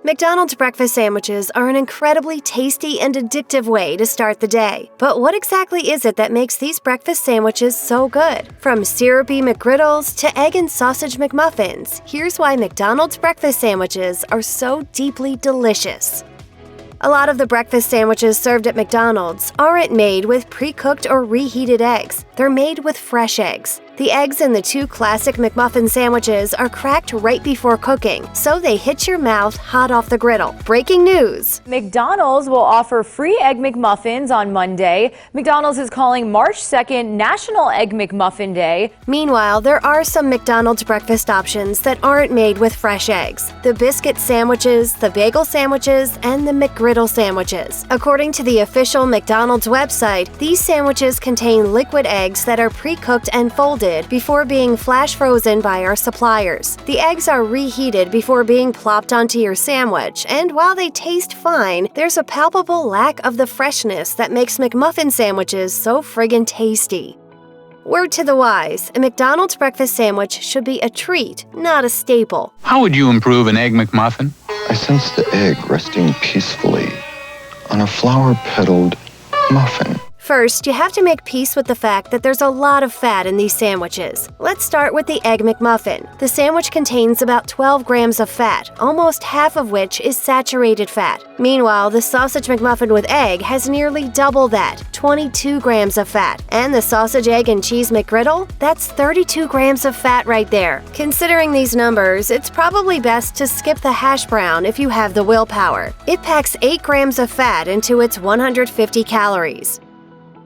McDonald's breakfast sandwiches are an incredibly tasty and addictive way to start the day. But what exactly is it that makes these breakfast sandwiches so good? From syrupy McGriddles to egg and sausage McMuffins, here's why McDonald's breakfast sandwiches are so deeply delicious. A lot of the breakfast sandwiches served at McDonald's aren't made with pre-cooked or reheated eggs. They're made with fresh eggs. The eggs in the two classic McMuffin sandwiches are cracked right before cooking, so they hit your mouth hot off the griddle. Breaking news! McDonald's will offer free Egg McMuffins on Monday. McDonald's is calling March 2nd National Egg McMuffin Day. Meanwhile, there are some McDonald's breakfast options that aren't made with fresh eggs. The biscuit sandwiches, the bagel sandwiches, and the McGriddle sandwiches. According to the official McDonald's website, these sandwiches contain liquid eggs that are pre-cooked and folded before being flash frozen by our suppliers. The eggs are reheated before being plopped onto your sandwich, and while they taste fine, there's a palpable lack of the freshness that makes McMuffin sandwiches so friggin' tasty. Word to the wise, a McDonald's breakfast sandwich should be a treat, not a staple. How would you improve an Egg McMuffin? I sense the egg resting peacefully on a flower-petaled muffin. First, you have to make peace with the fact that there's a lot of fat in these sandwiches. Let's start with the Egg McMuffin. The sandwich contains about 12 grams of fat, almost half of which is saturated fat. Meanwhile, the sausage McMuffin with egg has nearly double that, 22 grams of fat. And the sausage, egg, and cheese McGriddle? That's 32 grams of fat right there. Considering these numbers, it's probably best to skip the hash brown if you have the willpower. It packs 8 grams of fat into its 150 calories.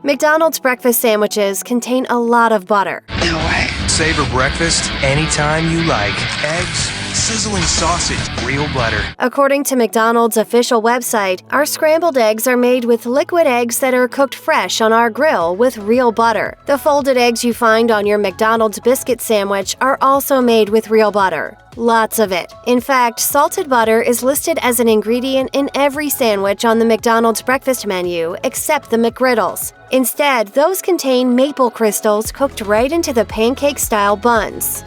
McDonald's breakfast sandwiches contain a lot of butter. No way. Savor breakfast anytime you like. Eggs, sizzling sausage, real butter. According to McDonald's official website, our scrambled eggs are made with liquid eggs that are cooked fresh on our grill with real butter. The folded eggs you find on your McDonald's biscuit sandwich are also made with real butter. Lots of it. In fact, salted butter is listed as an ingredient in every sandwich on the McDonald's breakfast menu except the McGriddles. Instead, those contain maple crystals cooked right into the pancake-style buns.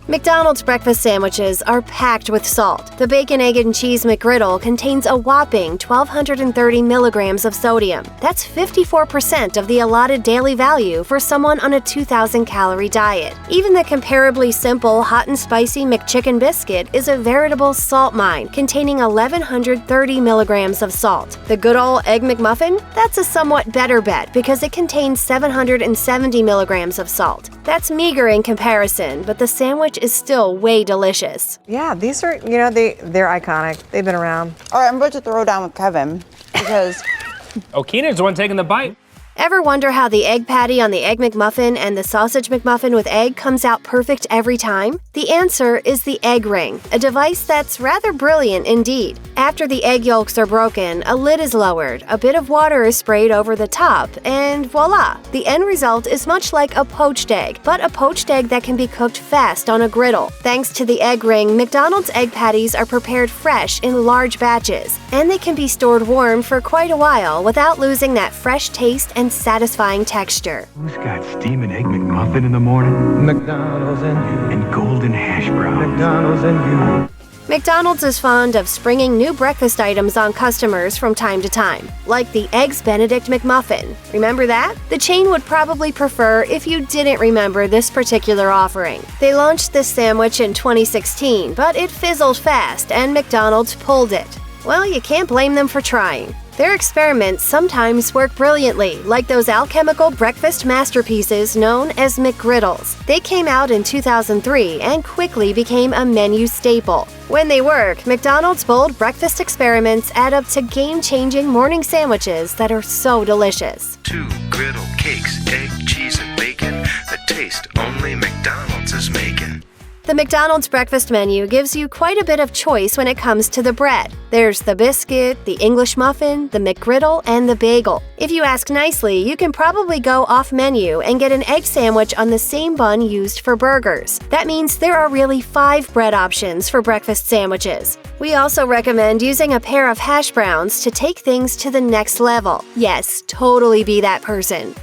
McDonald's breakfast sandwiches are packed with salt. The bacon, egg, and cheese McGriddle contains a whopping 1,230 milligrams of sodium. That's 54% of the allotted daily value for someone on a 2,000-calorie diet. Even the comparably simple hot and spicy McChicken biscuit is a veritable salt mine, containing 1,130 milligrams of salt. The good old Egg McMuffin? That's a somewhat better bet because it contains 770 milligrams of salt. That's meager in comparison, but the sandwich is still way delicious. Yeah, these are, they're iconic. They've been around. All right, I'm about to throw down with Kevin because... Oh, Keenan's the one taking the bite. Ever wonder how the egg patty on the Egg McMuffin and the sausage McMuffin with egg comes out perfect every time? The answer is the egg ring, a device that's rather brilliant indeed. After the egg yolks are broken, a lid is lowered, a bit of water is sprayed over the top, and voila! The end result is much like a poached egg, but a poached egg that can be cooked fast on a griddle. Thanks to the egg ring, McDonald's egg patties are prepared fresh in large batches, and they can be stored warm for quite a while without losing that fresh taste and satisfying texture. Who's got steaming Egg McMuffin in the morning? McDonald's and you. And golden hash brown. McDonald's and you. McDonald's is fond of springing new breakfast items on customers from time to time, like the Eggs Benedict McMuffin. Remember that? The chain would probably prefer if you didn't remember this particular offering. They launched this sandwich in 2016, but it fizzled fast and McDonald's pulled it. Well, you can't blame them for trying. Their experiments sometimes work brilliantly, like those alchemical breakfast masterpieces known as McGriddles. They came out in 2003 and quickly became a menu staple. When they work, McDonald's bold breakfast experiments add up to game-changing morning sandwiches that are so delicious. 2 griddle cakes, egg, cheese, and bacon. A taste only McDonald's is making. The McDonald's breakfast menu gives you quite a bit of choice when it comes to the bread. There's the biscuit, the English muffin, the McGriddle, and the bagel. If you ask nicely, you can probably go off menu and get an egg sandwich on the same bun used for burgers. That means there are really 5 bread options for breakfast sandwiches. We also recommend using a pair of hash browns to take things to the next level. Yes, totally be that person.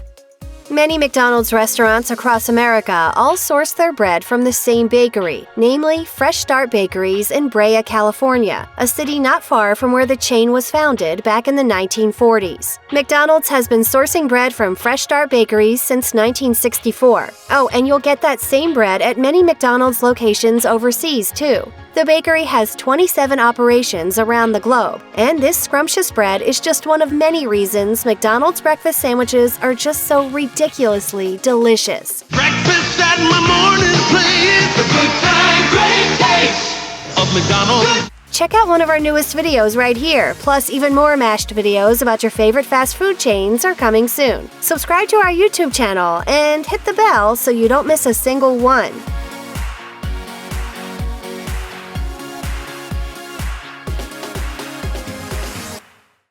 Many McDonald's restaurants across America all source their bread from the same bakery, namely Fresh Start Bakeries in Brea, California, a city not far from where the chain was founded back in the 1940s. McDonald's has been sourcing bread from Fresh Start Bakeries since 1964. Oh, and you'll get that same bread at many McDonald's locations overseas, too. The bakery has 27 operations around the globe, and this scrumptious bread is just one of many reasons McDonald's breakfast sandwiches are just so ridiculously delicious. Breakfast at my morning place, the good time, great taste of McDonald's. Check out one of our newest videos right here, plus even more mashed videos about your favorite fast food chains are coming soon. Subscribe to our YouTube channel and hit the bell so you don't miss a single one.